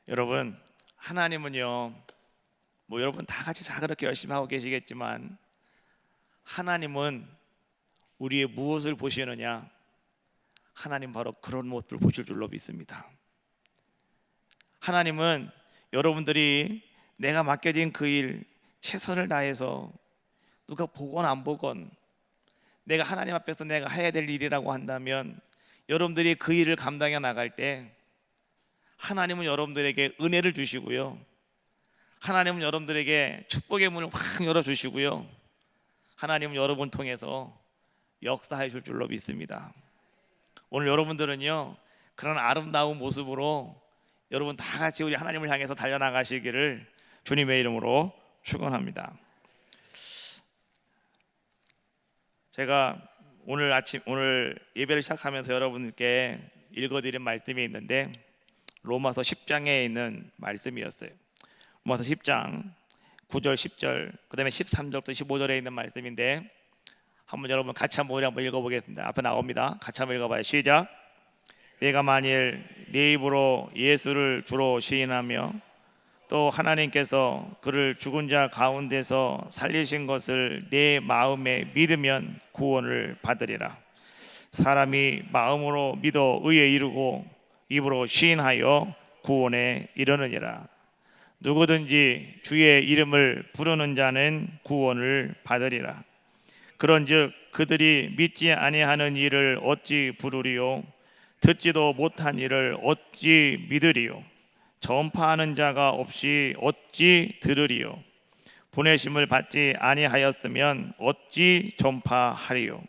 여러분, 하나님은요, 여러분 다 같이 다 그렇게 열심히 하고 계시겠지만 하나님은 우리의 무엇을 보시느냐? 하나님 바로 그런 모습을 보실 줄로 믿습니다. 하나님은 여러분들이 내가 맡겨진 그 일 최선을 다해서 누가 보건 안 보건 내가 하나님 앞에서 내가 해야 될 일이라고 한다면 여러분들이 그 일을 감당해 나갈 때 하나님은 여러분들에게 은혜를 주시고요, 하나님은 여러분들에게 축복의 문을 확 열어주시고요, 하나님은 여러분 통해서 역사해 줄 줄로 믿습니다. 오늘 여러분들은요, 그런 아름다운 모습으로 여러분 다 같이 우리 하나님을 향해서 달려나가시기를 주님의 이름으로 축원합니다. 제가 오늘 예배를 시작하면서 여러분께 읽어드린 말씀이 있는데 로마서 10장에 있는 말씀이었어요. 로마서 10장 9절 10절 그 다음에 13절부터 15절에 있는 말씀인데 한번 여러분 같이 한번 읽어보겠습니다. 앞에 나옵니다. 같이 한번 읽어봐요. 시작. 내가 만일 네 입으로 예수를 주로 시인하며 또 하나님께서 그를 죽은 자 가운데서 살리신 것을 내 마음에 믿으면 구원을 받으리라. 사람이 마음으로 믿어 의에 이르고 입으로 시인하여 구원에 이르느니라. 누구든지 주의 이름을 부르는 자는 구원을 받으리라. 그런즉 그들이 믿지 아니하는 일을 어찌 부르리요? 듣지도 못한 일을 어찌 믿으리요? 전파하는 자가 없이 어찌 들으리요? 보내심을 받지 아니하였으면 어찌 전파하리요?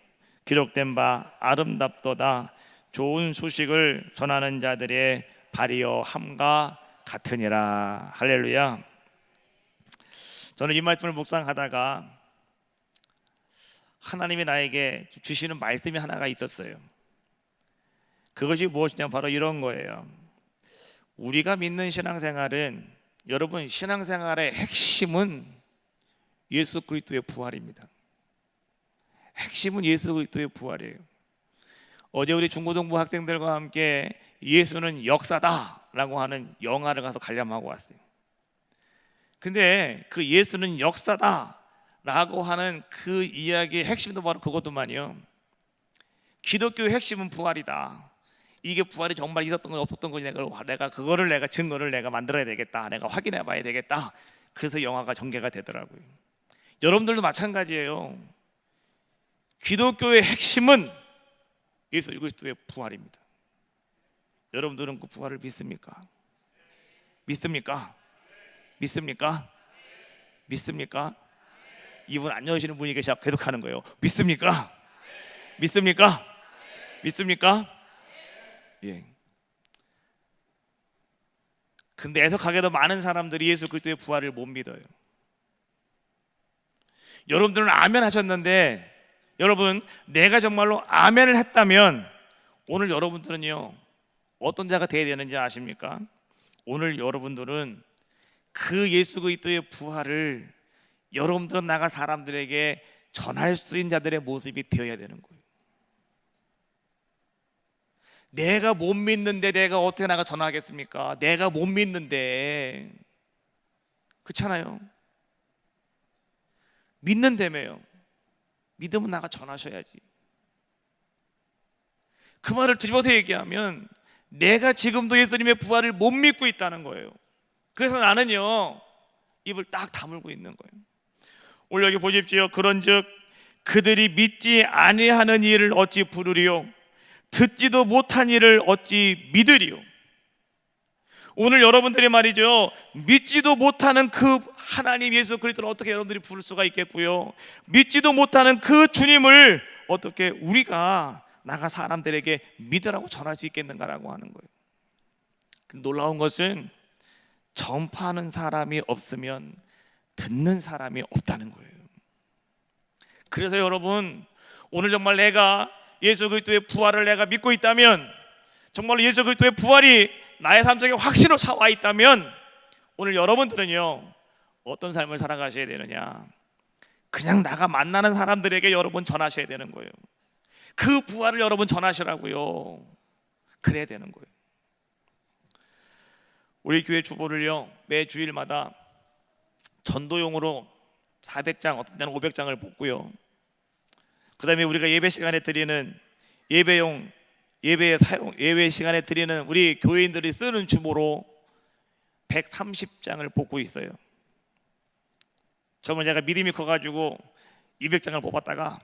기록된 바 아름답도다. 좋은 소식을 전하는 자들의 발이여 함과 같으니라. 할렐루야. 저는 이 말씀을 묵상하다가 하나님이 나에게 주시는 말씀이 하나가 있었어요. 그것이 무엇이냐, 바로 이런 거예요. 우리가 믿는 신앙생활은, 여러분, 신앙생활의 핵심은 예수 그리스도의 부활입니다. 핵심은 예수 그리스도의 부활이에요. 어제 우리 중고등부 학생들과 함께 예수는 역사다라고 하는 영화를 가서 관람하고 왔어요. 근데 그 예수는 역사다라고 하는 그 이야기의 핵심도 바로 그것도만요. 기독교의 핵심은 부활이다. 이게 부활이 정말 있었던 건 없었던 거지, 내가 그거를 내가 증거를 내가 만들어야 되겠다, 내가 확인해 봐야 되겠다. 그래서 영화가 전개가 되더라고요. 여러분들도 마찬가지예요. 기독교의 핵심은 예수 그리스도의 부활입니다. 여러분들은 그 부활을 믿습니까? 믿습니까? 믿습니까? 믿습니까? 입을 안 열으시는 분이 계셔 계속 하는 거예요. 믿습니까? 믿습니까? 믿습니까? 예. 근데 애석하게도 많은 사람들이 예수 그리스도의 부활을 못 믿어요. 여러분들은 아멘 하셨는데, 여러분, 내가 정말로 아멘을 했다면 오늘 여러분들은요 어떤 자가 되어야 되는지 아십니까? 오늘 여러분들은 그 예수 그리스도의 부활을 여러분들은 나가 사람들에게 전할 수 있는 자들의 모습이 되어야 되는 거예요. 내가 못 믿는데 내가 어떻게 나가 전하겠습니까? 내가 못 믿는데. 그렇잖아요. 믿는다며요. 믿으면 나가 전하셔야지. 그 말을 뒤집어서 얘기하면 내가 지금도 예수님의 부활을 못 믿고 있다는 거예요. 그래서 나는요 입을 딱 다물고 있는 거예요. 오늘 여기 보십시오. 그런즉 그들이 믿지 아니하는 일을 어찌 부르리요? 듣지도 못한 일을 어찌 믿으리요? 오늘 여러분들이 말이죠, 믿지도 못하는 그 하나님 예수 그리스도를 어떻게 여러분들이 부를 수가 있겠고요, 믿지도 못하는 그 주님을 어떻게 우리가 나가 사람들에게 믿으라고 전할 수 있겠는가라고 하는 거예요. 놀라운 것은 전파하는 사람이 없으면 듣는 사람이 없다는 거예요. 그래서 여러분, 오늘 정말 내가 예수 그리스도의 부활을 내가 믿고 있다면, 정말로 예수 그리스도의 부활이 나의 삶 속에 확신으로 차와 있다면, 오늘 여러분들은요 어떤 삶을 살아가셔야 되느냐? 그냥 나가 만나는 사람들에게 여러분 전하셔야 되는 거예요. 그 부활을 여러분 전하시라고요. 그래야 되는 거예요. 우리 교회 주보를요, 매 주일마다 전도용으로 400장, 어떤 때는 500장을 뽑고요. 그 다음에 우리가 예배 시간에 드리는 예배용, 예배 시간에 드리는 우리 교인들이 쓰는 주보로 130장을 뽑고 있어요. 처음에 제가 믿음이 커가지고 200장을 뽑았다가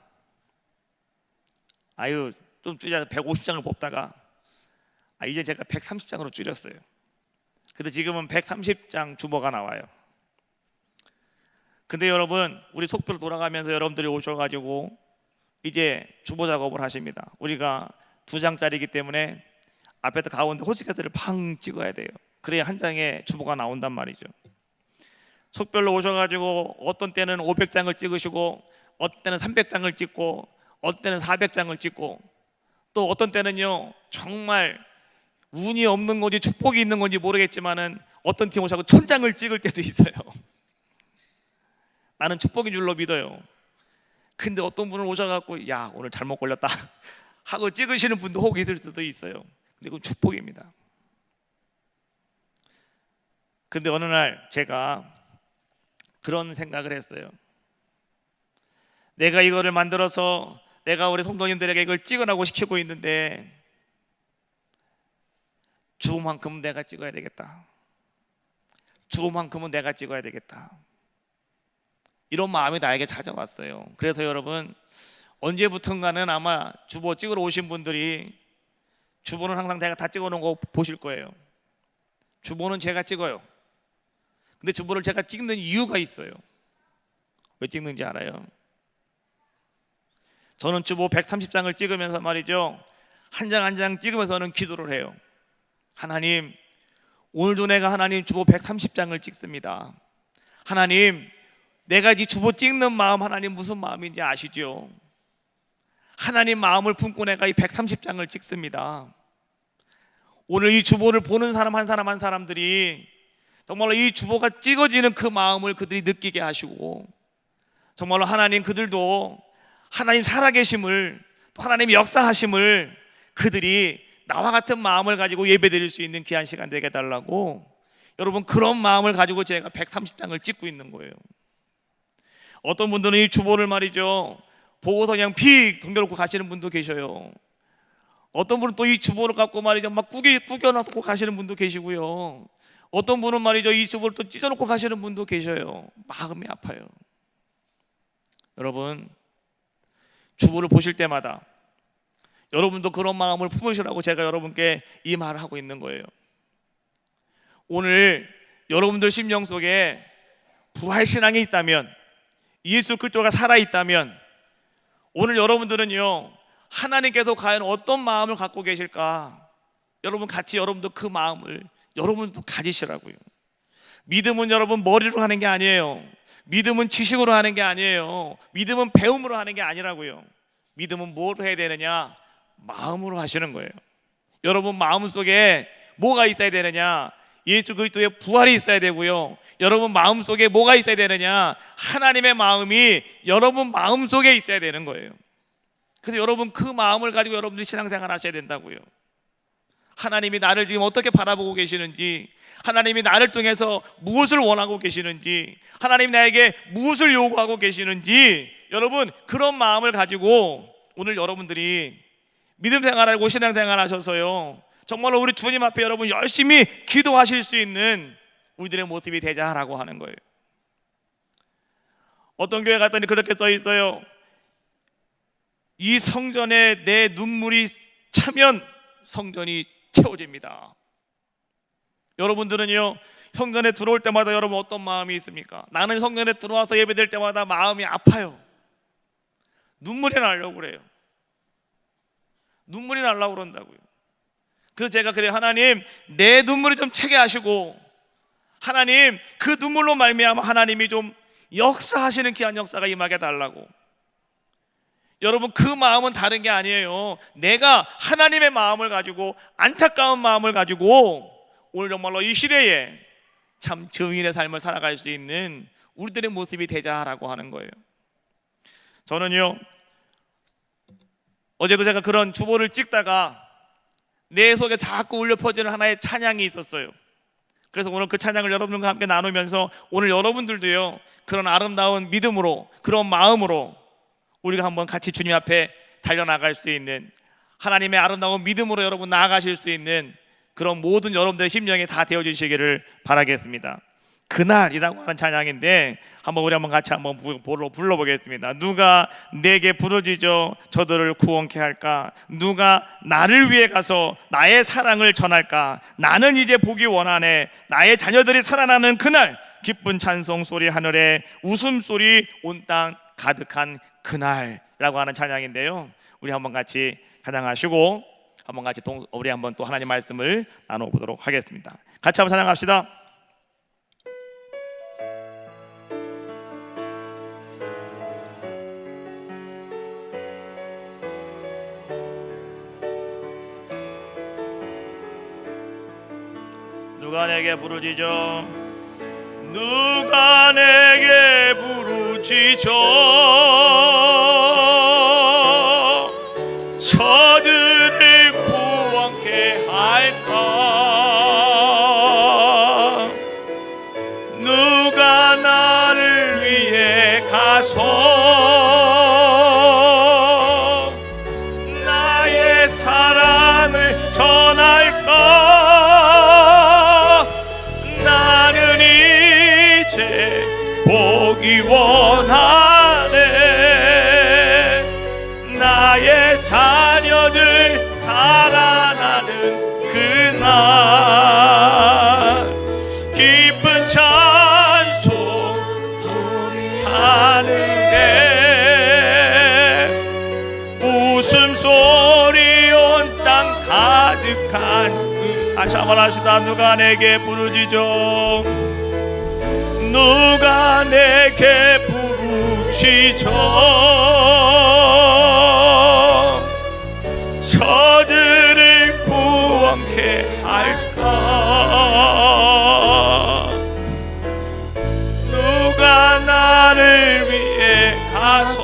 좀 줄여서 150장을 뽑다가 이제 제가 130장으로 줄였어요. 근데 지금은 130장 주보가 나와요. 근데 여러분, 우리 속별 돌아가면서 여러분들이 오셔가지고 이제 주보 작업을 하십니다. 우리가 2장짜리이기 때문에 앞에서 가운데 호치카트를 팡 찍어야 돼요. 그래야 한 장의 주보가 나온단 말이죠. 속별로 오셔가지고 어떤 때는 500장을 찍으시고, 어떤 때는 300장을 찍고, 어떤 때는 400장을 찍고, 또 어떤 때는요 정말 운이 없는 건지 축복이 있는 건지 모르겠지만은 어떤 팀 오셔서 1000장을 찍을 때도 있어요. 나는 축복인 줄로 믿어요. 근데 어떤 분은 오셔갖고 야, 오늘 잘못 걸렸다 하고 찍으시는 분도 혹 있을 수도 있어요. 근데 그건 축복입니다. 근데 어느 날 제가 그런 생각을 했어요. 내가 이거를 만들어서 내가 우리 성도님들에게 이걸 찍으라고 시키고 있는데 주보만큼은 내가 찍어야 되겠다. 주보만큼은 내가 찍어야 되겠다. 이런 마음이 나에게 찾아왔어요. 그래서 여러분, 언제부턴가는 아마 주보 찍으러 오신 분들이 주보는 항상 내가 다 찍어 놓은 거 보실 거예요. 주보는 제가 찍어요. 근데 주보를 제가 찍는 이유가 있어요. 왜 찍는지 알아요? 저는 주보 130장을 찍으면서 말이죠, 한 장 한 장 찍으면서는 기도를 해요. 하나님, 오늘도 내가 하나님 주보 130장을 찍습니다. 하나님, 내가 이 주보 찍는 마음 하나님 무슨 마음인지 아시죠? 하나님 마음을 품고 내가 이 130장을 찍습니다. 오늘 이 주보를 보는 사람 한 사람 한 사람들이 정말로 이 주보가 찍어지는 그 마음을 그들이 느끼게 하시고, 정말로 하나님 그들도 하나님 살아계심을, 또 하나님의 역사하심을 그들이 나와 같은 마음을 가지고 예배드릴 수 있는 귀한 시간 되게 해달라고, 여러분 그런 마음을 가지고 제가 130장을 찍고 있는 거예요. 어떤 분들은 이 주보를 말이죠 보고서 그냥 픽 동겨놓고 가시는 분도 계셔요. 어떤 분은 또 이 주보를 갖고 말이죠 막 구겨놓고 가시는 분도 계시고요. 어떤 분은 말이죠 이 주보를 또 찢어놓고 가시는 분도 계셔요. 마음이 아파요. 여러분, 주보를 보실 때마다 여러분도 그런 마음을 품으시라고 제가 여러분께 이 말을 하고 있는 거예요. 오늘 여러분들 심령 속에 부활신앙이 있다면, 예수 그리스도가 살아있다면, 오늘 여러분들은요 하나님께서 과연 어떤 마음을 갖고 계실까, 여러분 같이 여러분도 그 마음을 여러분도 가지시라고요. 믿음은 여러분 머리로 하는 게 아니에요. 믿음은 지식으로 하는 게 아니에요. 믿음은 배움으로 하는 게 아니라고요. 믿음은 뭐로 해야 되느냐? 마음으로 하시는 거예요. 여러분 마음속에 뭐가 있어야 되느냐? 예수 그리스도의 부활이 있어야 되고요. 여러분 마음속에 뭐가 있어야 되느냐? 하나님의 마음이 여러분 마음속에 있어야 되는 거예요. 그래서 여러분 그 마음을 가지고 여러분들이 신앙생활 하셔야 된다고요. 하나님이 나를 지금 어떻게 바라보고 계시는지, 하나님이 나를 통해서 무엇을 원하고 계시는지, 하나님 나에게 무엇을 요구하고 계시는지, 여러분 그런 마음을 가지고 오늘 여러분들이 믿음 생활하고 신앙생활 하셔서요 정말로 우리 주님 앞에 여러분 열심히 기도하실 수 있는 우리들의 모습이 되자라고 하는 거예요. 어떤 교회 갔더니 그렇게 써 있어요. 이 성전에 내 눈물이 차면 성전이 채워집니다. 여러분들은요 성전에 들어올 때마다 여러분 어떤 마음이 있습니까? 나는 성전에 들어와서 예배드릴 때마다 마음이 아파요. 눈물이 나려고 그래요. 눈물이 나려고 그런다고요. 그래서 제가 그래요, 하나님 내 눈물이 좀 채게 하시고, 하나님 그 눈물로 말미암아 하나님이 좀 역사하시는 귀한 역사가 임하게 달라고. 여러분 그 마음은 다른 게 아니에요. 내가 하나님의 마음을 가지고, 안타까운 마음을 가지고 오늘 정말로 이 시대에 참 증인의 삶을 살아갈 수 있는 우리들의 모습이 되자라고 하는 거예요. 저는요 어제도 제가 그런 주보를 찍다가 내 속에 자꾸 울려 퍼지는 하나의 찬양이 있었어요. 그래서 오늘 그 찬양을 여러분들과 함께 나누면서 오늘 여러분들도요, 그런 아름다운 믿음으로, 그런 마음으로 우리가 한번 같이 주님 앞에 달려나갈 수 있는, 하나님의 아름다운 믿음으로 여러분 나아가실 수 있는 그런 모든 여러분들의 심령이 다 되어주시기를 바라겠습니다. 그날이라고 하는 찬양인데 우리 한번 같이 한번 불러보겠습니다. 누가 내게 부르짖어 저들을 구원케 할까? 누가 나를 위해 가서 나의 사랑을 전할까? 나는 이제 보기 원하네. 나의 자녀들이 살아나는 그날, 기쁜 찬송 소리 하늘에 웃음소리 온 땅 가득한 그날이라고 하는 찬양인데요, 우리 한번 같이 찬양하시고 한번 같이 우리 한번 또 하나님 말씀을 나눠보도록 하겠습니다. 같이 한번 찬양합시다. 누가 내게 부르짖어, 누가 내게 부르짖어 저들을 구원케 할까? 누가 나를 위해 가서 나의 사랑을 전할까? 보기 원하네. 나의 자녀들 살아나는 그날, 기쁜 찬송 소리 하늘에 웃음소리 온 땅 가득한 다시 한번 합시다. 누가 내게 부르짖어, 누가 내게 부르짖어 저들을 구원케 할까? 누가 나를 위해 가서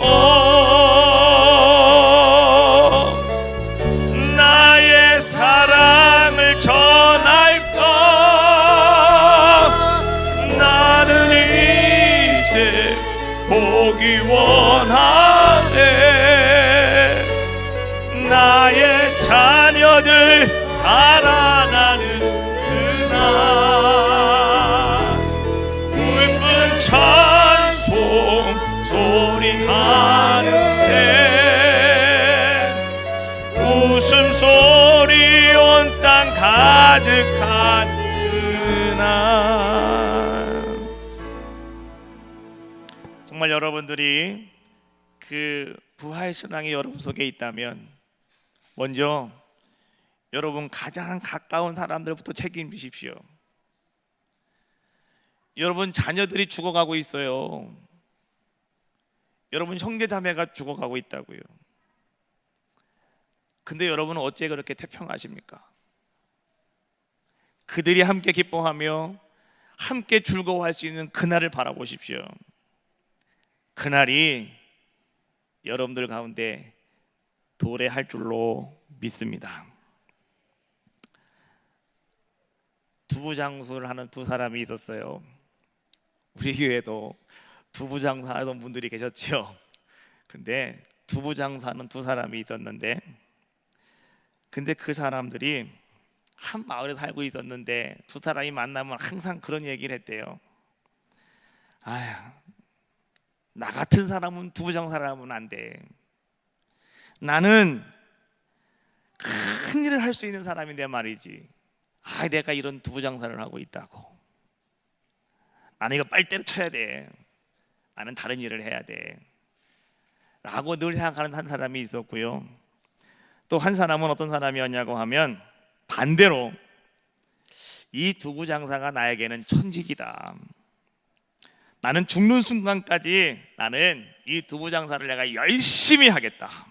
나의 사랑을 전할까? 보기 원하네. 나의 자녀들 살아나는 그날, 기쁜 찬송 소리 하늘에 웃음소리 온 땅 가득한 그날. 정말 여러분들이 그 부활신앙이 여러분 속에 있다면 먼저 여러분 가장 가까운 사람들부터 책임지십시오. 여러분 자녀들이 죽어가고 있어요. 여러분 형제자매가 죽어가고 있다고요. 근데 여러분은 어째 그렇게 태평하십니까? 그들이 함께 기뻐하며 함께 즐거워할 수 있는 그날을 바라보십시오. 그날이 여러분들 가운데 도래할 줄로 믿습니다. 두부장수를 하는 두 사람이 있었어요. 우리 교회도 두부장수 하던 분들이 계셨죠. 근데 두부장수하는 두 사람이 있었는데, 근데 그 사람들이 한 마을에 살고 있었는데 두 사람이 만나면 항상 그런 얘기를 했대요. 아휴, 나 같은 사람은 두부장 사람은 안 돼. 나는 큰 일을 할 수 있는 사람인데 말이지. 내가 이런 두부장사를 하고 있다고. 나는 이거 빨리 때려쳐야 돼. 나는 다른 일을 해야 돼. 라고 늘 생각하는 한 사람이 있었고요. 또 한 사람은 어떤 사람이었냐고 하면 반대로 이 두부장사가 나에게는 천직이다. 나는 죽는 순간까지 나는 이 두부장사를 내가 열심히 하겠다.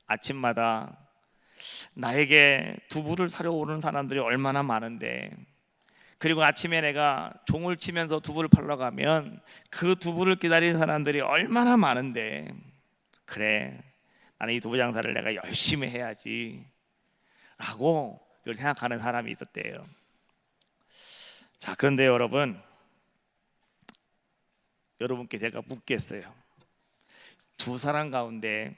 아침마다 나에게 두부를 사러 오는 사람들이 얼마나 많은데, 그리고 아침에 내가 종을 치면서 두부를 팔러 가면 그 두부를 기다리는 사람들이 얼마나 많은데, 그래 나는 이 두부장사를 내가 열심히 해야지 라고 늘 생각하는 사람이 있었대요. 자, 그런데 여러분께 제가 묻겠어요. 두 사람 가운데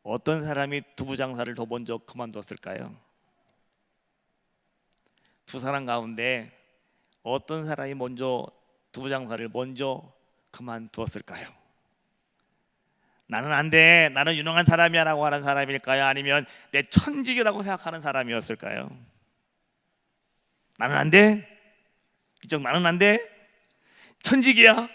어떤 사람이 두부 장사를 더 먼저 그만뒀을까요? 두 사람 가운데 어떤 사람이 먼저 두부 장사를 먼저 그만두었을까요? 나는 안 돼, 나는 유능한 사람이야 라고 하는 사람일까요? 아니면 내 천직이라고 생각하는 사람이었을까요? 나는 안 돼? 이쪽 나는 안 돼? 천직이야?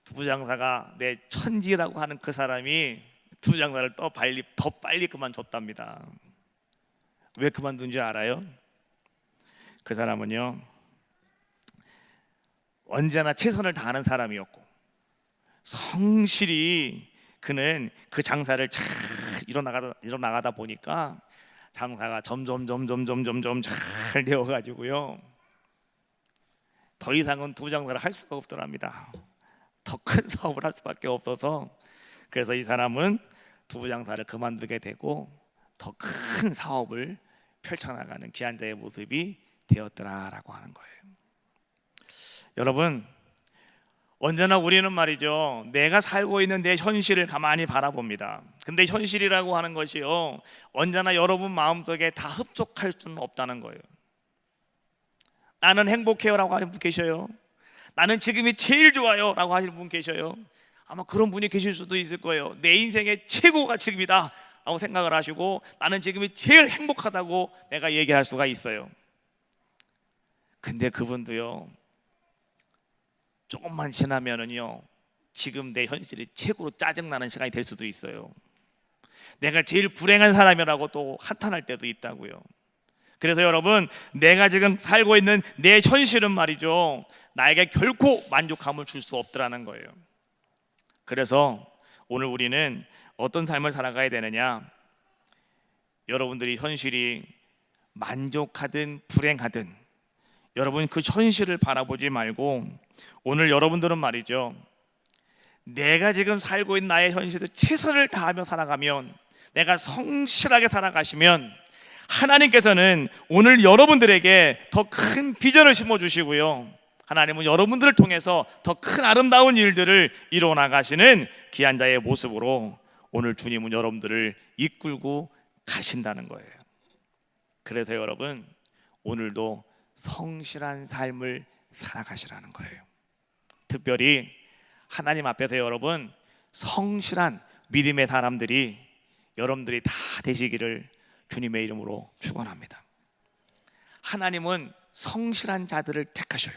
두부 장사가 내 천직이라고 하는 그 사람이 두부 장사를 더 빨리 그만뒀답니다. 왜 그만둔 줄 알아요? 그 사람은요, 언제나 최선을 다하는 사람이었고 성실히 그는 그 장사를 잘 이뤄나가다 보니까 장사가 점점 잘 되어가지고요, 더 이상은 두부 장사를 할 수가 없더랍니다. 더 큰 사업을 할 수밖에 없어서, 그래서 이 사람은 두부 장사를 그만두게 되고 더 큰 사업을 펼쳐나가는 귀한 자의 모습이 되었더라라고 하는 거예요. 여러분, 언제나 우리는 말이죠, 내가 살고 있는 내 현실을 가만히 바라봅니다. 근데 현실이라고 하는 것이요, 언제나 여러분 마음속에 다 흡족할 수는 없다는 거예요. 나는 행복해요 라고 하시는 분 계셔요. 나는 지금이 제일 좋아요 라고 하시는 분 계셔요. 아마 그런 분이 계실 수도 있을 거예요. 내 인생의 최고가 지금이다 라고 생각을 하시고, 나는 지금이 제일 행복하다고 내가 얘기할 수가 있어요. 근데 그분도요, 조금만 지나면은요, 지금 내 현실이 최고로 짜증나는 시간이 될 수도 있어요. 내가 제일 불행한 사람이라고 또 한탄할 때도 있다고요. 그래서 여러분, 내가 지금 살고 있는 내 현실은 말이죠, 나에게 결코 만족감을 줄 수 없더라는 거예요. 그래서 오늘 우리는 어떤 삶을 살아가야 되느냐, 여러분들이 현실이 만족하든 불행하든 여러분 그 현실을 바라보지 말고, 오늘 여러분들은 말이죠, 내가 지금 살고 있는 나의 현실에 최선을 다하며 살아가면, 내가 성실하게 살아가시면 하나님께서는 오늘 여러분들에게 더 큰 비전을 심어주시고요, 하나님은 여러분들을 통해서 더 큰 아름다운 일들을 이루어 나가시는 귀한 자의 모습으로 오늘 주님은 여러분들을 이끌고 가신다는 거예요. 그래서 여러분, 오늘도 성실한 삶을 살아가시라는 거예요. 특별히 하나님 앞에서 여러분, 성실한 믿음의 사람들이 여러분들이 다 되시기를 주님의 이름으로 축원합니다. 하나님은 성실한 자들을 택하셔요.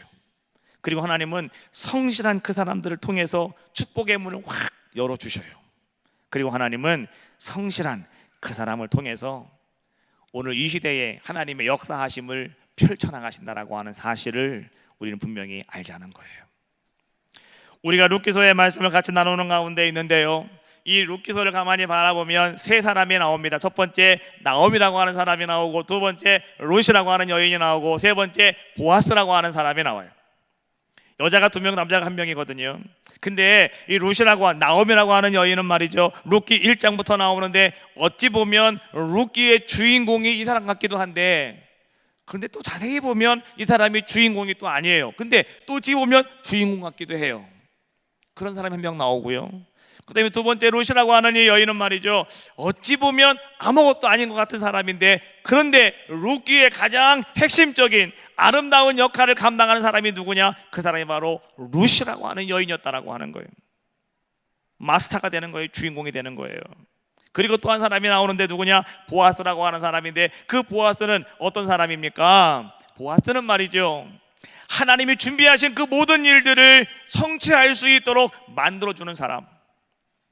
그리고 하나님은 성실한 그 사람들을 통해서 축복의 문을 확 열어주셔요. 그리고 하나님은 성실한 그 사람을 통해서 오늘 이 시대에 하나님의 역사하심을 펼쳐나가신다라고 하는 사실을 우리는 분명히 알자는 거예요. 우리가 룻기서의 말씀을 같이 나누는 가운데 있는데요, 이 룻기서를 가만히 바라보면 세 사람이 나옵니다. 첫 번째 나옴이라고 하는 사람이 나오고, 두 번째 룻이라고 하는 여인이 나오고, 세 번째 보아스라고 하는 사람이 나와요. 여자가 2명, 남자가 1명이거든요. 근데 이 룻이라고 나옴이라고 하는 여인은 말이죠, 룻기 1장부터 나오는데 어찌 보면 룻기의 주인공이 이 사람 같기도 한데, 그런데 또 자세히 보면 이 사람이 주인공이 또 아니에요. 근데 또 어찌 보면 주인공 같기도 해요. 그런 사람이 1명 나오고요, 그 다음에 두 번째 룻이라고 하는 이 여인은 말이죠, 어찌 보면 아무것도 아닌 것 같은 사람인데, 그런데 룻기의 가장 핵심적인 아름다운 역할을 감당하는 사람이 누구냐? 그 사람이 바로 룻이라고 하는 여인이었다라고 하는 거예요. 마스터가 되는 거예요. 주인공이 되는 거예요. 그리고 또 한 사람이 나오는데 누구냐? 보아스라고 하는 사람인데, 그 보아스는 어떤 사람입니까? 보아스는 말이죠, 하나님이 준비하신 그 모든 일들을 성취할 수 있도록 만들어주는 사람,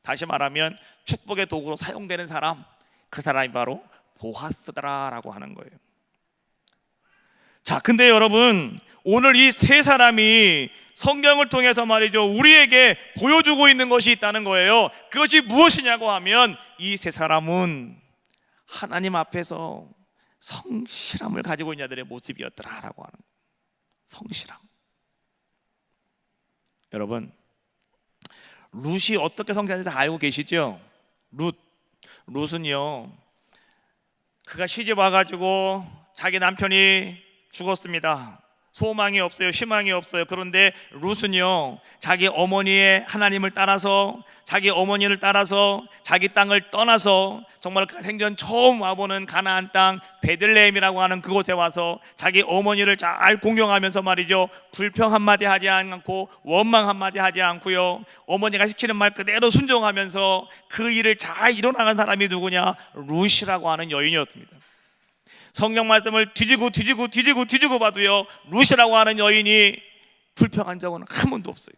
다시 말하면 축복의 도구로 사용되는 사람, 그 사람이 바로 보아스다라고 하는 거예요. 자, 근데 여러분, 오늘 이 세 사람이 성경을 통해서 말이죠, 우리에게 보여주고 있는 것이 있다는 거예요. 그것이 무엇이냐고 하면, 이 세 사람은 하나님 앞에서 성실함을 가지고 있는 자들의 모습이었더라라고 하는 거예요. 성실함. 여러분, 룻이 어떻게 성장했는지 다 알고 계시죠? 룻은요, 그가 시집 와가지고 자기 남편이 죽었습니다. 소망이 없어요. 희망이 없어요. 그런데 룻은요, 자기 어머니의 하나님을 따라서, 자기 어머니를 따라서 자기 땅을 떠나서 정말 그 생전 처음 와보는 가나안 땅 베들레헴이라고 하는 그곳에 와서 자기 어머니를 잘 공경하면서 말이죠, 불평 한마디 하지 않고 원망 한마디 하지 않고요, 어머니가 시키는 말 그대로 순종하면서 그 일을 잘 이뤄나간 사람이 누구냐? 룻이라고 하는 여인이었습니다. 성경 말씀을 뒤지고 봐도요, 룻이라고 하는 여인이 불평한 적은 한 번도 없어요.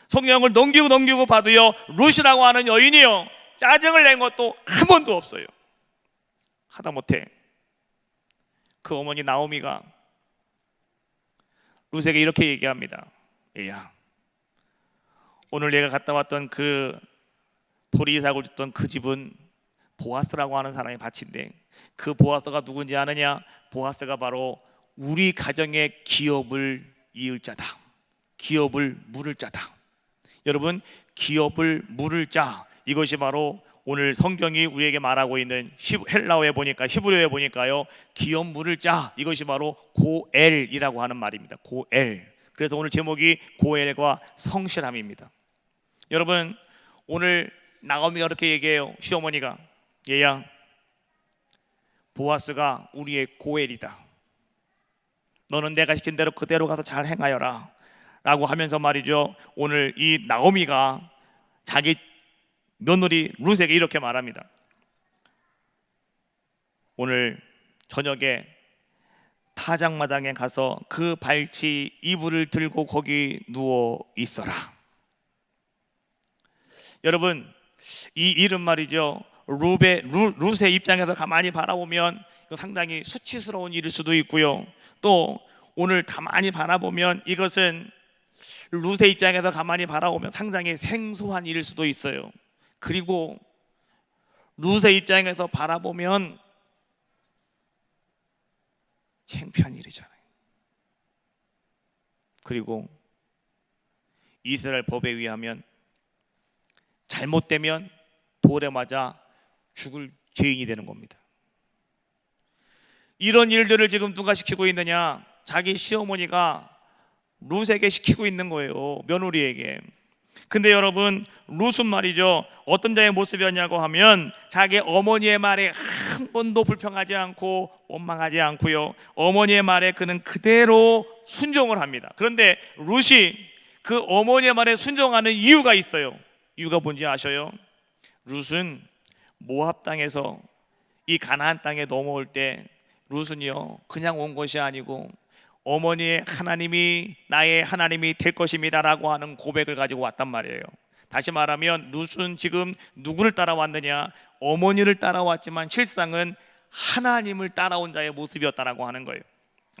성경을 넘기고 봐도요, 룻이라고 하는 여인이요, 짜증을 낸 것도 한 번도 없어요. 하다못해 그 어머니 나오미가 룻에게 이렇게 얘기합니다. 얘야, 오늘 내가 갔다 왔던 그 보리삭을 줬던 그 집은 보아스라고 하는 사람의 밭인데, 그 보아스가 누군지 아느냐? 보아스가 바로 우리 가정의 기업을 이을 자다. 기업을 물을 자다. 여러분, 기업을 물을 자, 이것이 바로 오늘 성경이 우리에게 말하고 있는 헬라어에 보니까, 히브리어에 보니까요, 기업 물을 자, 이것이 바로 고엘이라고 하는 말입니다. 고엘. 그래서 오늘 제목이 고엘과 성실함입니다. 여러분, 오늘 나오미가 그렇게 얘기해요. 시어머니가, 얘야, 보아스가 우리의 고엘이다. 너는 내가 시킨 대로 그대로 가서 잘 행하여라 라고 하면서 말이죠, 오늘 이 나오미가 자기 며느리 룻에게 이렇게 말합니다. 오늘 저녁에 타작마당에 가서 그 발치 이불을 들고 거기 누워 있어라. 여러분, 이 일은 말이죠, 룻의 입장에서 가만히 바라보면 이거 상당히 수치스러운 일일 수도 있고요, 또 오늘 가만히 바라보면 이것은 룻의 입장에서 가만히 바라보면 상당히 생소한 일일 수도 있어요. 그리고 룻의 입장에서 바라보면 창피한 일이잖아요. 그리고 이스라엘 법에 의하면 잘못되면 돌에 맞아 죽을 죄인이 되는 겁니다. 이런 일들을 지금 누가 시키고 있느냐? 자기 시어머니가 룻에게 시키고 있는 거예요, 며느리에게. 근데 여러분, 룻은 말이죠, 어떤 자의 모습이었냐고 하면 자기 어머니의 말에 한 번도 불평하지 않고 원망하지 않고요, 어머니의 말에 그는 그대로 순종을 합니다. 그런데 룻이 그 어머니의 말에 순종하는 이유가 있어요. 이유가 뭔지 아셔요? 룻은 모압 땅에서 이 가나안 땅에 넘어올 때 룻은요, 그냥 온 것이 아니고 어머니의 하나님이 나의 하나님이 될 것입니다 라고 하는 고백을 가지고 왔단 말이에요. 다시 말하면 룻은 지금 누구를 따라왔느냐? 어머니를 따라왔지만 실상은 하나님을 따라온 자의 모습이었다라고 하는 거예요.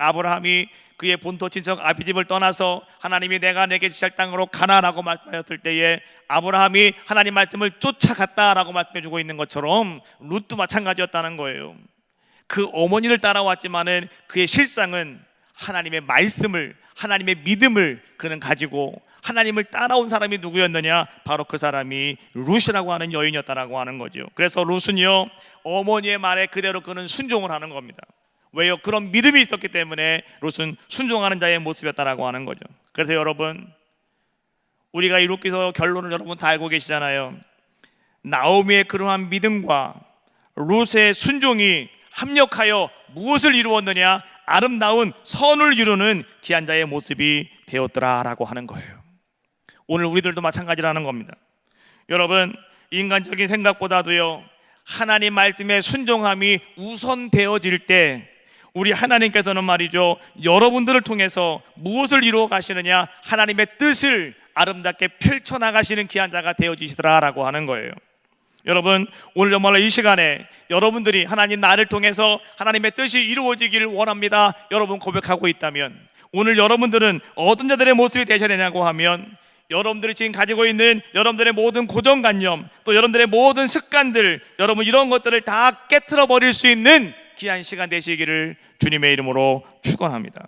아브라함이 그의 본토 친척 아비집을 떠나서 하나님이 내가 내게 지시할 땅으로 가나라고 말씀하셨을 때에 아브라함이 하나님 말씀을 쫓아갔다라고 말씀해 주고 있는 것처럼 룻도 마찬가지였다는 거예요. 그 어머니를 따라왔지만은 그의 실상은 하나님의 말씀을, 하나님의 믿음을 그는 가지고 하나님을 따라온 사람이 누구였느냐? 바로 그 사람이 룻이라고 하는 여인이었다라고 하는 거죠. 그래서 룻은요, 어머니의 말에 그대로 그는 순종을 하는 겁니다. 왜요? 그런 믿음이 있었기 때문에 룻은 순종하는 자의 모습이었다라고 하는 거죠. 그래서 여러분, 우리가 이 룻기서 결론을 여러분 다 알고 계시잖아요. 나오미의 그러한 믿음과 룻의 순종이 합력하여 무엇을 이루었느냐? 아름다운 선을 이루는 귀한 자의 모습이 되었더라라고 하는 거예요. 오늘 우리들도 마찬가지라는 겁니다. 여러분, 인간적인 생각보다도요, 하나님 말씀에 순종함이 우선되어질 때 우리 하나님께서는 말이죠, 여러분들을 통해서 무엇을 이루어 가시느냐? 하나님의 뜻을 아름답게 펼쳐나가시는 귀한 자가 되어지시더라라고 하는 거예요. 여러분, 오늘 정말로 이 시간에 여러분들이 하나님 나를 통해서 하나님의 뜻이 이루어지기를 원합니다, 여러분 고백하고 있다면 오늘 여러분들은 어떤 자들의 모습이 되셔야 되냐고 하면 여러분들이 지금 가지고 있는 여러분들의 모든 고정관념, 또 여러분들의 모든 습관들, 여러분 이런 것들을 다 깨트려 버릴 수 있는 귀한 시간 되시기를 주님의 이름으로 축원합니다.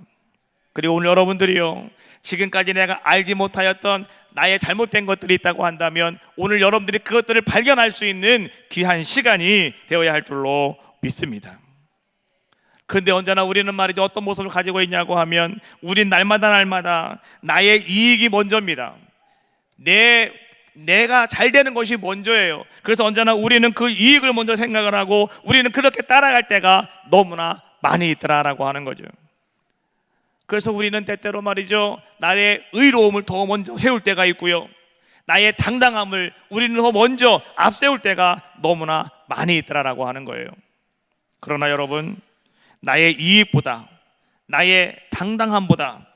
그리고 오늘 여러분들이요, 지금까지 내가 알지 못하였던 나의 잘못된 것들이 있다고 한다면 오늘 여러분들이 그것들을 발견할 수 있는 귀한 시간이 되어야 할 줄로 믿습니다. 그런데 언제나 우리는 말이죠, 어떤 모습을 가지고 있냐고 하면 우린 날마다 나의 이익이 먼저입니다. 내가 잘 되는 것이 먼저예요. 그래서 언제나 우리는 그 이익을 먼저 생각을 하고 우리는 그렇게 따라갈 때가 너무나 많이 있더라라고 하는 거죠. 그래서 우리는 때때로 말이죠, 나의 의로움을 더 먼저 세울 때가 있고요, 나의 당당함을 우리는 더 먼저 앞세울 때가 너무나 많이 있더라라고 하는 거예요. 그러나 여러분, 나의 이익보다, 나의 당당함보다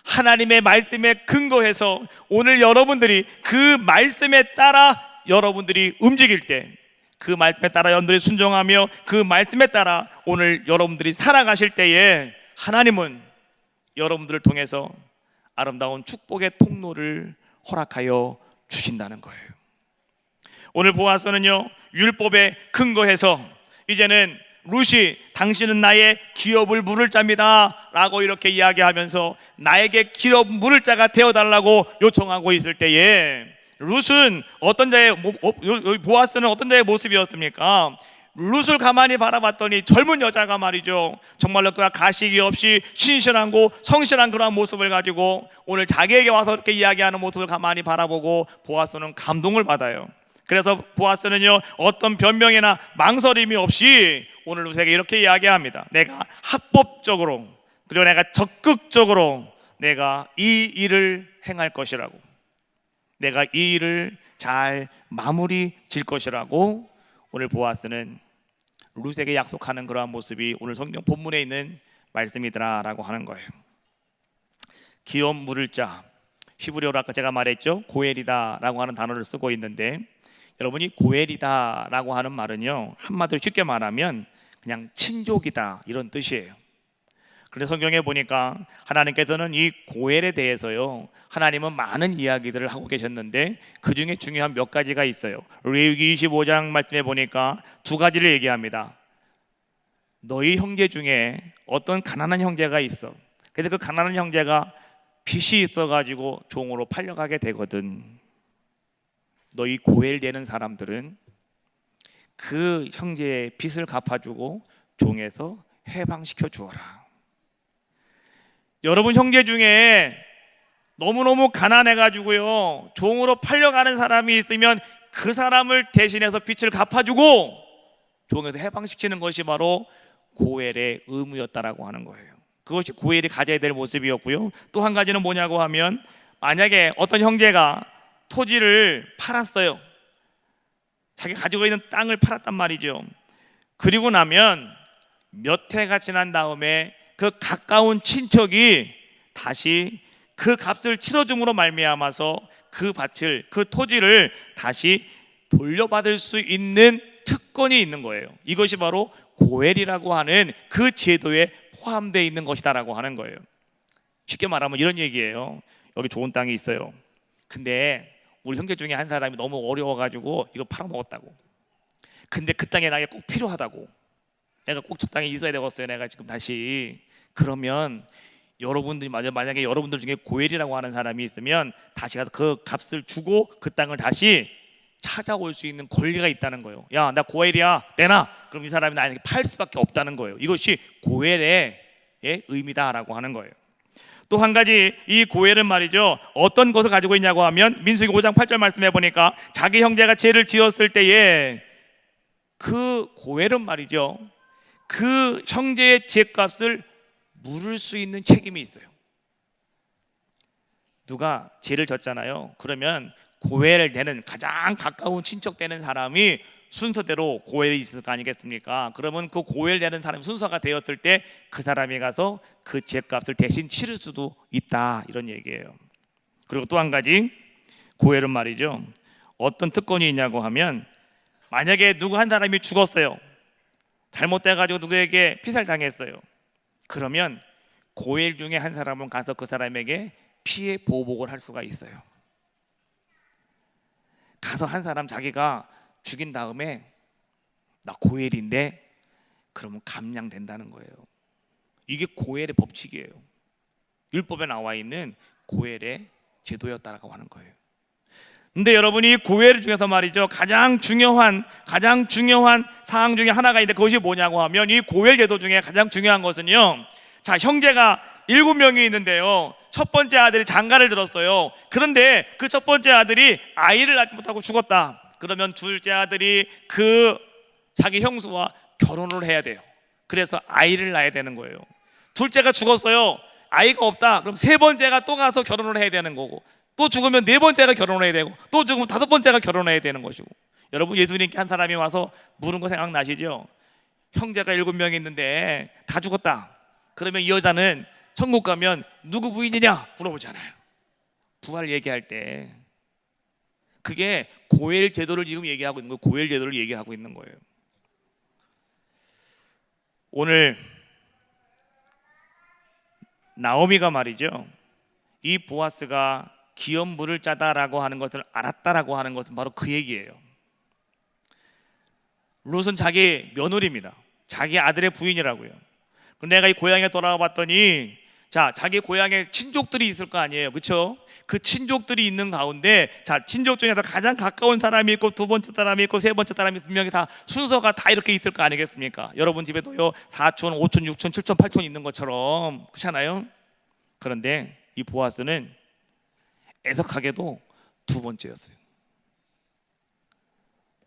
하나님의 말씀에 근거해서 오늘 여러분들이 그 말씀에 따라 여러분들이 움직일 때, 그 말씀에 따라 여러분들이 순종하며 그 말씀에 따라 오늘 여러분들이 살아가실 때에 하나님은 여러분들을 통해서 아름다운 축복의 통로를 허락하여 주신다는 거예요. 오늘 보아서는요, 율법에 근거해서 이제는 룻이 당신은 나의 기업을 물을 자입니다 라고 이렇게 이야기하면서 나에게 기업 물을 자가 되어달라고 요청하고 있을 때에 룻은 어떤 자의, 보아스는 어떤 자의 모습이었습니까? 룻을 가만히 바라봤더니 젊은 여자가 말이죠, 정말로 그가 가식이 없이 신실하고 성실한 그러한 모습을 가지고 오늘 자기에게 와서 이렇게 이야기하는 모습을 가만히 바라보고 보아스는 감동을 받아요. 그래서 보아스는요, 어떤 변명이나 망설임이 없이 오늘 룻에게 이렇게 이야기합니다. 내가 합법적으로, 그리고 내가 적극적으로 내가 이 일을 행할 것이라고, 내가 이 일을 잘 마무리 질 것이라고 오늘 보아스는 룻에게 약속하는 그러한 모습이 오늘 성경 본문에 있는 말씀이더라라고 하는 거예요. 기업 물을 자, 히브리어로 아까 제가 말했죠, 고엘이다라고 하는 단어를 쓰고 있는데, 여러분이 고엘이다라고 하는 말은요, 한마디로 쉽게 말하면 그냥 친족이다 이런 뜻이에요. 그런데 성경에 보니까 하나님께서는 이 고엘에 대해서요, 하나님은 많은 이야기들을 하고 계셨는데 그 중에 중요한 몇 가지가 있어요. 레위기 25장 말씀에 보니까 두 가지를 얘기합니다. 너희 형제 중에 어떤 가난한 형제가 있어. 그래서 그 가난한 형제가 빚이 있어가지고 종으로 팔려가게 되거든. 너희 고엘 되는 사람들은 그 형제의 빚을 갚아주고 종에서 해방시켜 주어라. 여러분 형제 중에 너무너무 가난해가지고요, 종으로 팔려가는 사람이 있으면 그 사람을 대신해서 빚을 갚아주고 종에서 해방시키는 것이 바로 고엘의 의무였다라고 하는 거예요. 그것이 고엘이 가져야 될 모습이었고요. 또 한 가지는 뭐냐고 하면, 만약에 어떤 형제가 토지를 팔았어요. 자기 가지고 있는 땅을 팔았단 말이죠. 그리고 나면 몇 해가 지난 다음에 그 가까운 친척이 다시 그 값을 치러줌으로 말미암아서 그 밭을, 그 토지를 다시 돌려받을 수 있는 특권이 있는 거예요. 이것이 바로 고엘이라고 하는 그 제도에 포함되어 있는 것이다라고 하는 거예요. 쉽게 말하면 이런 얘기예요. 여기 좋은 땅이 있어요. 근데 우리 형제 중에 한 사람이 너무 어려워가지고 이거 팔아먹었다고. 근데 그 땅에 나에게 꼭 필요하다고. 내가 꼭 저 땅에 있어야 되겠어요. 내가 지금 다시. 그러면 여러분들이 만약에 여러분들 중에 고엘이라고 하는 사람이 있으면 다시 가서 그 값을 주고 그 땅을 다시 찾아올 수 있는 권리가 있다는 거예요. 야, 나 고엘이야, 내놔. 그럼 이 사람이 나에게 팔 수밖에 없다는 거예요. 이것이 고엘의 의미다라고 하는 거예요. 또 한 가지, 이 고엘은 말이죠, 어떤 것을 가지고 있냐고 하면 민수기 5장 8절 말씀해 보니까 자기 형제가 죄를 지었을 때에 그 고엘은 말이죠, 그 형제의 죄값을 물을 수 있는 책임이 있어요. 누가 죄를 졌잖아요. 그러면 고엘을 되는 가장 가까운 친척 되는 사람이 순서대로 고엘이 있을 거 아니겠습니까? 그러면 그 고엘 되는 사람이 순서가 되었을 때 그 사람이 가서 그 죄값을 대신 치를 수도 있다, 이런 얘기예요. 그리고 또 한 가지, 고엘은 말이죠, 어떤 특권이 있냐고 하면 만약에 누구 한 사람이 죽었어요. 잘못돼가지고 누구에게 피살당했어요. 그러면 고엘 중에 한 사람은 가서 그 사람에게 피해 보복을 할 수가 있어요. 가서 한 사람 자기가 죽인 다음에 나 고엘인데 그러면 감량된다는 거예요. 이게 고엘의 법칙이에요. 율법에 나와 있는 고엘의 제도였다라고 하는 거예요. 근데 여러분이 고엘 중에서 말이죠, 가장 중요한 사항 중에 하나가 있는데 그것이 뭐냐고 하면, 이 고엘 제도 중에 가장 중요한 것은요, 자, 형제가 7명이 있는데요, 첫 번째 아들이 장가를 들었어요. 그런데 그 첫 번째 아들이 아이를 낳지 못하고 죽었다. 그러면 둘째 아들이 그 자기 형수와 결혼을 해야 돼요. 그래서 아이를 낳아야 되는 거예요. 둘째가 죽었어요. 아이가 없다. 그럼 세 번째가 또 가서 결혼을 해야 되는 거고, 또 죽으면 네 번째가 결혼해야 되고, 또 죽으면 다섯 번째가 결혼해야 되는 것이고. 여러분, 예수님께 한 사람이 와서 물은 거 생각나시죠? 형제가 7명이 있는데 다 죽었다. 그러면 이 여자는 천국 가면 누구 부인이냐 물어보잖아요. 부활 얘기할 때. 그게 고엘 제도를 지금 얘기하고 있는 거예요. 고엘 제도를 얘기하고 있는 거예요. 오늘 나오미가 말이죠, 이 보아스가 기업 물을 짜다라고 하는 것을 알았다라고 하는 것은 바로 그 얘기예요. 룻은 자기 며느리입니다. 자기 아들의 부인이라고요. 내가 이 고향에 돌아와 봤더니, 자, 자기 고향에 친족들이 있을 거 아니에요, 그렇죠? 그 친족들이 있는 가운데, 자, 친족 중에서 가장 가까운 사람이 있고, 두 번째 사람이 있고, 세 번째 사람이 분명히 다 순서가 다 이렇게 있을 거 아니겠습니까? 여러분 집에도요 4촌, 5촌, 6촌, 7촌, 8촌 있는 것처럼, 그렇잖아요? 그런데 이 보아스는 애석하게도 두 번째였어요.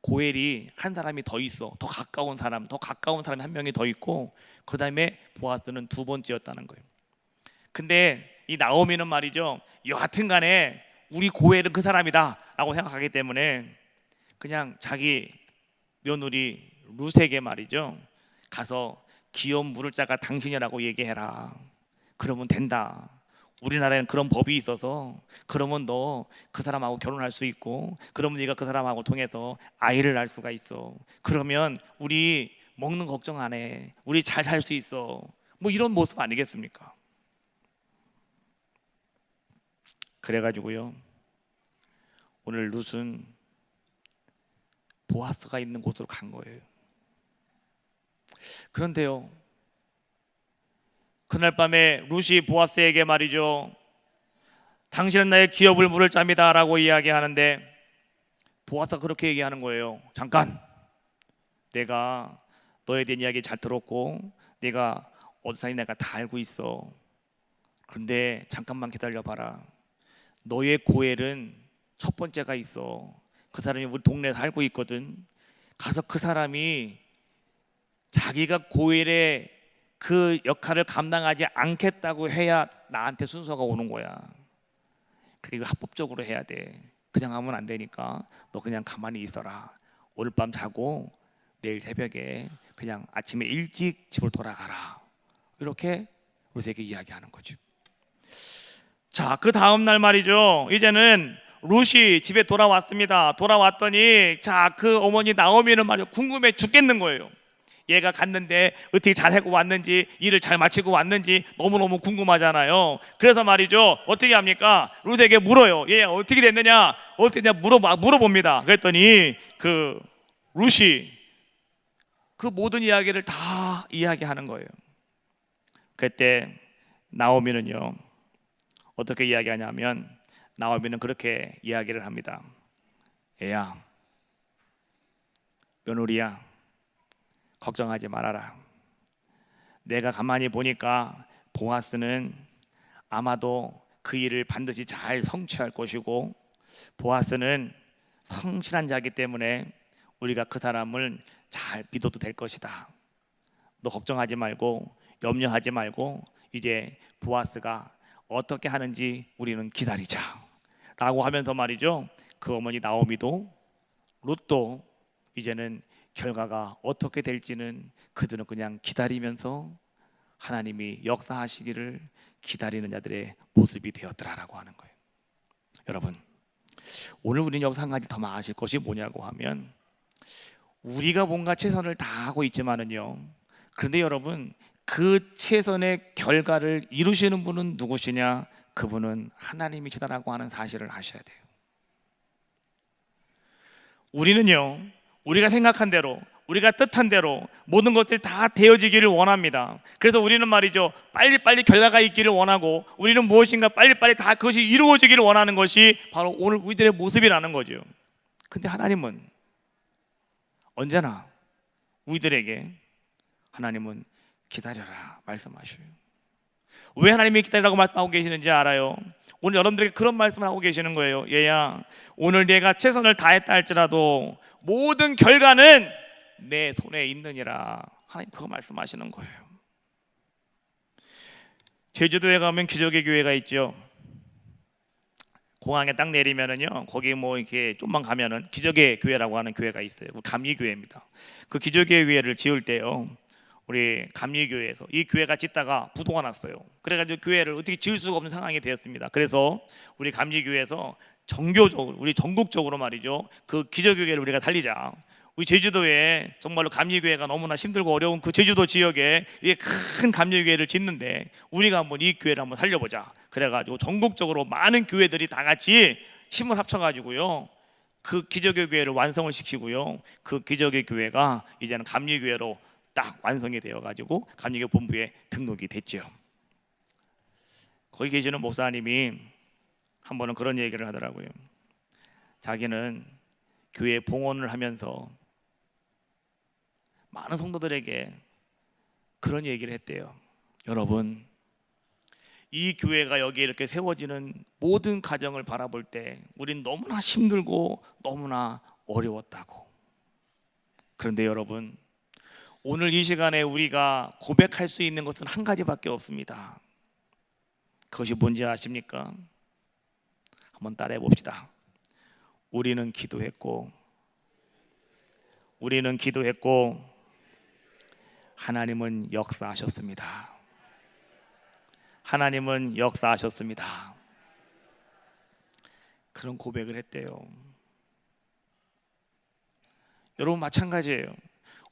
고엘이 한 사람이 더 있어, 더 가까운 사람이 한 명이 더 있고, 그 다음에 보아스는 두 번째였다는 거예요. 근데 이 나오미는 말이죠, 여하튼 간에 우리 고엘은 그 사람이다 라고 생각하기 때문에 그냥 자기 며느리 룻에게 말이죠, 가서 기업 물을 자가 당신이라고 얘기해라. 그러면 된다. 우리나라에는 그런 법이 있어서, 그러면 너 그 사람하고 결혼할 수 있고, 그러면 네가 그 사람하고 통해서 아이를 낳을 수가 있어. 그러면 우리 먹는 걱정 안 해. 우리 잘 살 수 있어. 뭐 이런 모습 아니겠습니까? 그래가지고요, 오늘 룻은 보아스가 있는 곳으로 간 거예요. 그런데요, 그날 밤에 룻이 보아스에게 말이죠, 당신은 나의 기업을 물을 자입니다 라고 이야기하는데, 보아스가 그렇게 얘기하는 거예요. 잠깐, 내가 너에 대한 이야기 잘 들었고, 네가 어디 사니 내가 다 알고 있어. 그런데 잠깐만 기다려봐라. 너의 고엘은 첫 번째가 있어. 그 사람이 우리 동네에 살고 있거든. 가서 그 사람이 자기가 고엘의 그 역할을 감당하지 않겠다고 해야 나한테 순서가 오는 거야. 그리고 합법적으로 해야 돼. 그냥 하면 안 되니까 너 그냥 가만히 있어라. 오늘 밤 자고 내일 새벽에 그냥 아침에 일찍 집을 돌아가라. 이렇게 룻에게 이야기하는 거죠. 자, 그 다음 날 말이죠, 이제는 룻이 집에 돌아왔습니다. 돌아왔더니, 자, 그 어머니 나오미는 말이죠, 궁금해 죽겠는 거예요. 얘가 갔는데 어떻게 잘 하고 왔는지, 일을 잘 마치고 왔는지 너무너무 궁금하잖아요. 그래서 말이죠, 어떻게 합니까? 룻에게 물어요. 얘 어떻게 됐느냐, 물어봅니다. 그랬더니 그 룻이 그 모든 이야기를 다 이야기하는 거예요. 그때 나오미는요, 어떻게 이야기하냐면, 나오미는 그렇게 이야기를 합니다. 얘야, 며느리야, 걱정하지 말아라. 내가 가만히 보니까 보아스는 아마도 그 일을 반드시 잘 성취할 것이고, 보아스는 성실한 자이기 때문에 우리가 그 사람을 잘 믿어도 될 것이다. 너 걱정하지 말고, 염려하지 말고, 이제 보아스가 어떻게 하는지 우리는 기다리자 라고 하면서 말이죠, 그 어머니 나오미도 룻도 이제는 결과가 어떻게 될지는 그들은 그냥 기다리면서 하나님이 역사하시기를 기다리는 자들의 모습이 되었더라라고 하는 거예요. 여러분, 오늘 우리는 여기서 한 가지 더 아실 것이 뭐냐고 하면, 우리가 뭔가 최선을 다하고 있지만은요, 그런데 여러분, 그 최선의 결과를 이루시는 분은 누구시냐? 그분은 하나님이시다라고 하는 사실을 아셔야 돼요. 우리는요, 우리가 생각한 대로, 우리가 뜻한 대로 모든 것들이 다 되어지기를 원합니다. 그래서 우리는 말이죠, 빨리빨리 결과가 있기를 원하고, 우리는 무엇인가 빨리빨리 다 그것이 이루어지기를 원하는 것이 바로 오늘 우리들의 모습이라는 거죠. 근데 하나님은 언제나 우리들에게 하나님은 기다려라 말씀하셔요. 왜 하나님이 기다리라고 말씀하고 계시는지 알아요? 오늘 여러분들에게 그런 말씀을 하고 계시는 거예요. 얘야, 오늘 내가 최선을 다했다 할지라도 모든 결과는 내 손에 있느니라. 하나님 그거 말씀하시는 거예요. 제주도에 가면 기적의 교회가 있죠. 공항에 딱 내리면은요, 거기 뭐 이렇게 좀만 가면은 기적의 교회라고 하는 교회가 있어요. 감리교회입니다. 그 기적의 교회를 지을 때요, 우리 감리교회에서 이 교회가 짓다가 부도가 났어요. 그래가지고 교회를 어떻게 지을 수가 없는 상황이 되었습니다. 그래서 우리 감리교회에서 정교적으로, 우리 전국적으로 말이죠, 그 기적교회를 우리가 달리자. 우리 제주도에 정말로 감리교회가 너무나 힘들고 어려운 그 제주도 지역에 이게 큰 감리교회를 짓는데 우리가 한번 이 교회를 한번 살려보자. 그래가지고 전국적으로 많은 교회들이 다 같이 힘을 합쳐가지고요, 그 기적의 교회를 완성을 시키고요, 그 기적의 교회가 이제는 감리교회로 딱 완성이 되어가지고 감리교 본부에 등록이 됐죠. 거기 계시는 목사님이 한 번은 그런 얘기를 하더라고요. 자기는 교회 봉헌을 하면서 많은 성도들에게 그런 얘기를 했대요. 여러분, 이 교회가 여기에 이렇게 세워지는 모든 가정을 바라볼 때 우린 너무나 힘들고 너무나 어려웠다고. 그런데 여러분, 오늘 이 시간에 우리가 고백할 수 있는 것은 한 가지밖에 없습니다. 그것이 뭔지 아십니까? 한번 따라해 봅시다. 우리는 기도했고 하나님은 역사하셨습니다. 하나님은 역사하셨습니다. 그런 고백을 했대요. 여러분 마찬가지예요.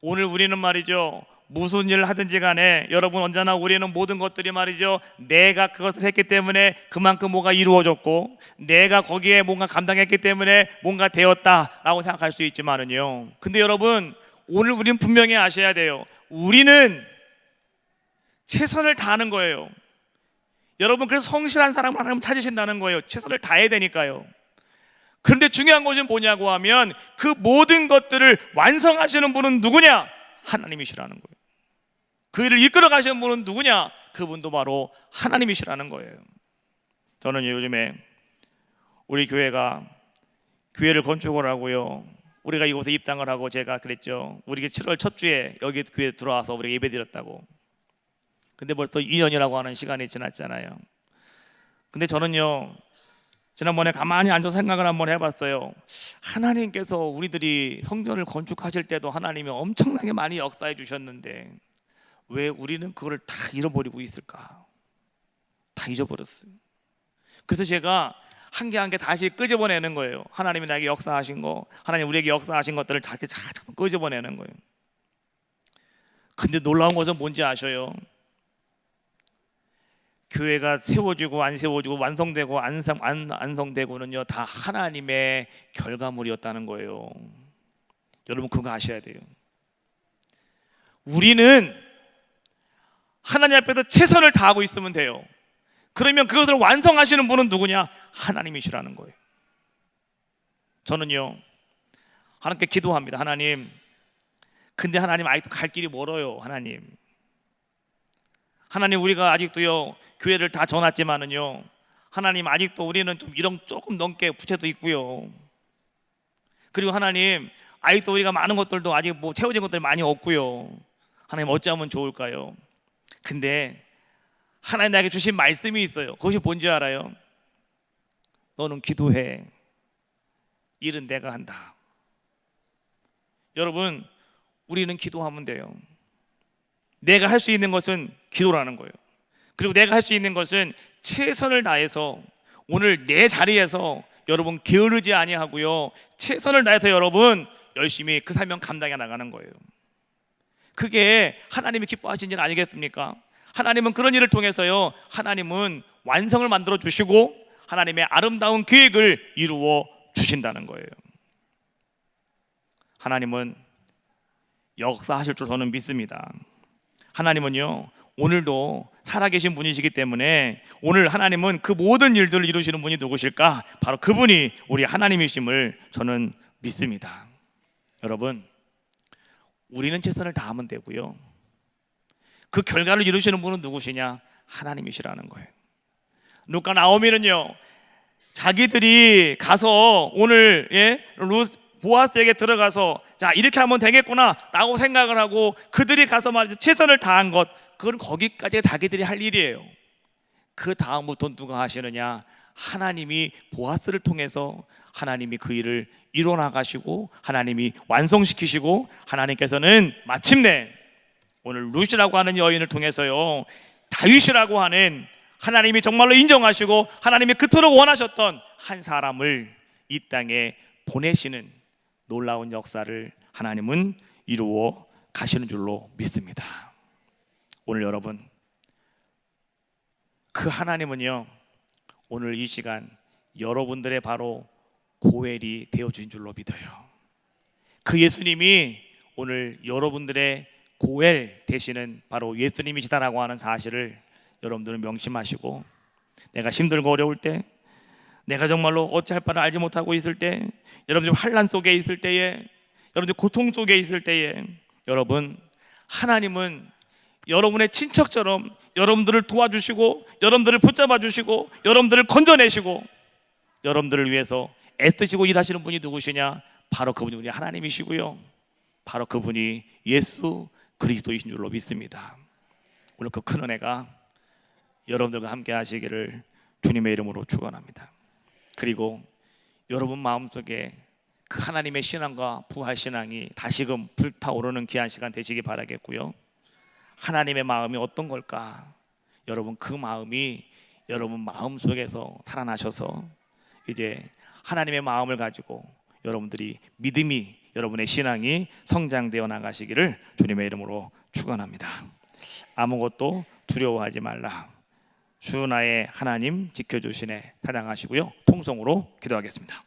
오늘 우리는 말이죠, 무슨 일을 하든지 간에 여러분 언제나 우리는 모든 것들이 말이죠, 내가 그것을 했기 때문에 그만큼 뭐가 이루어졌고 내가 거기에 뭔가 감당했기 때문에 뭔가 되었다라고 생각할 수 있지만은요, 근데 여러분 오늘 우리는 분명히 아셔야 돼요. 우리는 최선을 다하는 거예요. 여러분, 그래서 성실한 사람을 하나님 찾으신다는 거예요. 최선을 다해야 되니까요. 그런데 중요한 것은 뭐냐고 하면 그 모든 것들을 완성하시는 분은 누구냐? 하나님이시라는 거예요. 그 일을 이끌어 가시는 분은 누구냐? 그분도 바로 하나님이시라는 거예요. 저는 요즘에 우리 교회가 교회를 건축을 하고요, 우리가 이곳에 입당을 하고 제가 그랬죠. 우리 7월 첫 주에 여기 교회에 들어와서 우리가 예배드렸다고. 근데 벌써 2년이라고 하는 시간이 지났잖아요. 근데 저는요, 지난번에 가만히 앉아서 생각을 한번 해봤어요. 하나님께서 우리들이 성전을 건축하실 때도 하나님이 엄청나게 많이 역사해 주셨는데 왜 우리는 그걸 다 잃어버리고 있을까? 다 잊어버렸어요. 그래서 제가 한 개 한 개 다시 끄집어내는 거예요. 하나님이 나에게 역사하신 거, 하나님 우리에게 역사하신 것들을 다 끄집어내는 거예요. 근데 놀라운 것은 뭔지 아셔요? 교회가 세워지고 안 세워지고 완성되고 안 완성되고는요, 다 하나님의 결과물이었다는 거예요. 여러분 그거 아셔야 돼요. 우리는 하나님 앞에서 최선을 다하고 있으면 돼요. 그러면 그것을 완성하시는 분은 누구냐? 하나님이시라는 거예요. 저는요, 하나님께 기도합니다. 하나님, 근데 하나님 아직도 갈 길이 멀어요. 하나님 우리가 아직도요, 교회를 다 져놨지만은요, 하나님 아직도 우리는 좀 1억 조금 넘게 부채도 있고요. 그리고 하나님 아직도 우리가 많은 것들도 아직 뭐 채워진 것들이 많이 없고요. 하나님 어찌하면 좋을까요? 근데 하나님 나에게 주신 말씀이 있어요. 그것이 뭔지 알아요? 너는 기도해. 일은 내가 한다. 여러분, 우리는 기도하면 돼요. 내가 할 수 있는 것은 기도라는 거예요. 그리고 내가 할 수 있는 것은 최선을 다해서 오늘 내 자리에서 여러분 게으르지 아니하고요, 최선을 다해서 여러분 열심히 그 사명 감당해 나가는 거예요. 그게 하나님이 기뻐하신 일 아니겠습니까? 하나님은 그런 일을 통해서요, 하나님은 완성을 만들어 주시고 하나님의 아름다운 계획을 이루어 주신다는 거예요. 하나님은 역사하실 줄 저는 믿습니다. 하나님은요, 오늘도 살아계신 분이시기 때문에 오늘 하나님은 그 모든 일들을 이루시는 분이 누구실까? 바로 그분이 우리 하나님이심을 저는 믿습니다. 여러분, 우리는 최선을 다하면 되고요, 그 결과를 이루시는 분은 누구시냐? 하나님이시라는 거예요. 룻과 나오미는요, 자기들이 가서 오늘 보아스에게 들어가서 자, 이렇게 하면 되겠구나 라고 생각을 하고 그들이 가서 말이죠, 최선을 다한 것, 그건 거기까지 자기들이 할 일이에요. 그 다음부터 누가 하시느냐? 하나님이 보아스를 통해서 하나님이 그 일을 이뤄나가시고 하나님이 완성시키시고, 하나님께서는 마침내 오늘 룻이라고 하는 여인을 통해서요, 다윗이라고 하는 하나님이 정말로 인정하시고 하나님이 그토록 원하셨던 한 사람을 이 땅에 보내시는 놀라운 역사를 하나님은 이루어 가시는 줄로 믿습니다. 오늘 여러분, 그 하나님은요, 오늘 이 시간 여러분들의 바로 고엘이 되어주신 줄로 믿어요. 그 예수님이 오늘 여러분들의 고엘 되시는 바로 예수님이시다라고 하는 사실을 여러분들은 명심하시고, 내가 힘들고 어려울 때, 내가 정말로 어찌할 바를 알지 못하고 있을 때, 여러분들 환난 속에 있을 때에, 여러분들 고통 속에 있을 때에, 여러분, 하나님은 여러분의 친척처럼 여러분들을 도와주시고 여러분들을 붙잡아 주시고 여러분들을 건져내시고 여러분들을 위해서 애쓰시고 일하시는 분이 누구시냐? 바로 그분이 우리 하나님이시고요, 바로 그분이 예수 그리스도이신 줄로 믿습니다. 오늘 그 큰 은혜가 여러분들과 함께 하시기를 주님의 이름으로 축원합니다. 그리고 여러분 마음속에 그 하나님의 신앙과 부활 신앙이 다시금 불타오르는 귀한 시간 되시기 바라겠고요, 하나님의 마음이 어떤 걸까? 여러분 그 마음이 여러분 마음속에서 살아나셔서 이제 하나님의 마음을 가지고 여러분들이 믿음이, 여러분의 신앙이 성장되어 나가시기를 주님의 이름으로 축원합니다. 아무것도 두려워하지 말라. 주 나의 하나님 지켜주시네 찬양하시고요, 통성으로 기도하겠습니다.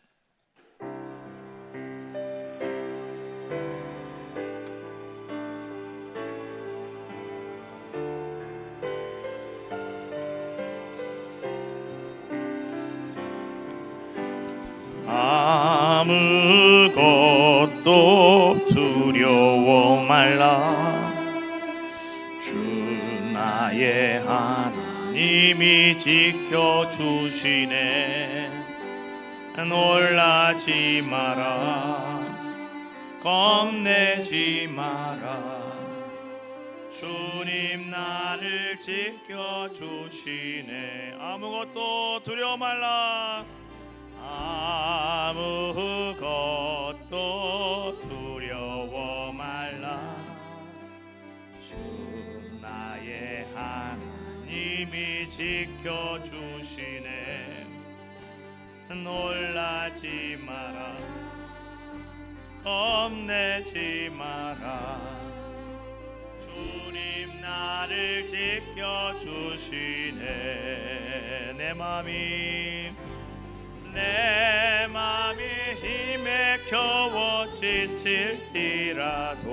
아무것도 두려워 말라. 주 나의 하나님이 지켜주시네. 놀라지 마라, 겁내지 마라. 주님 나를 지켜주시네. 아무것도 두려워 말라. 아무것도 두려워 말라. 주 나의 하나님이 지켜주시네. 놀라지 마라, 겁내지 마라. 주님 나를 지켜주시네. 내 맘이 힘에 겨워 지칠지라도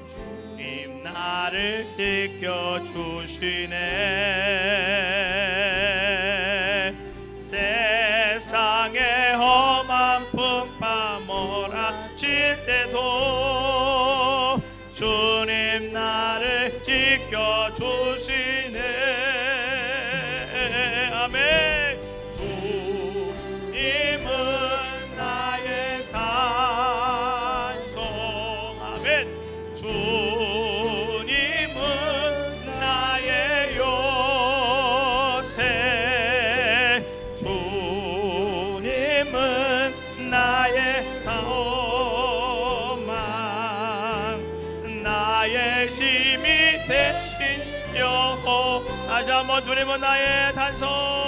주님 나를 지켜주시네. 세상에 험한 풍파 몰아칠 때도 주님 나를 지켜주시네. 아멘. 다시 한번 주님은 나의 단속.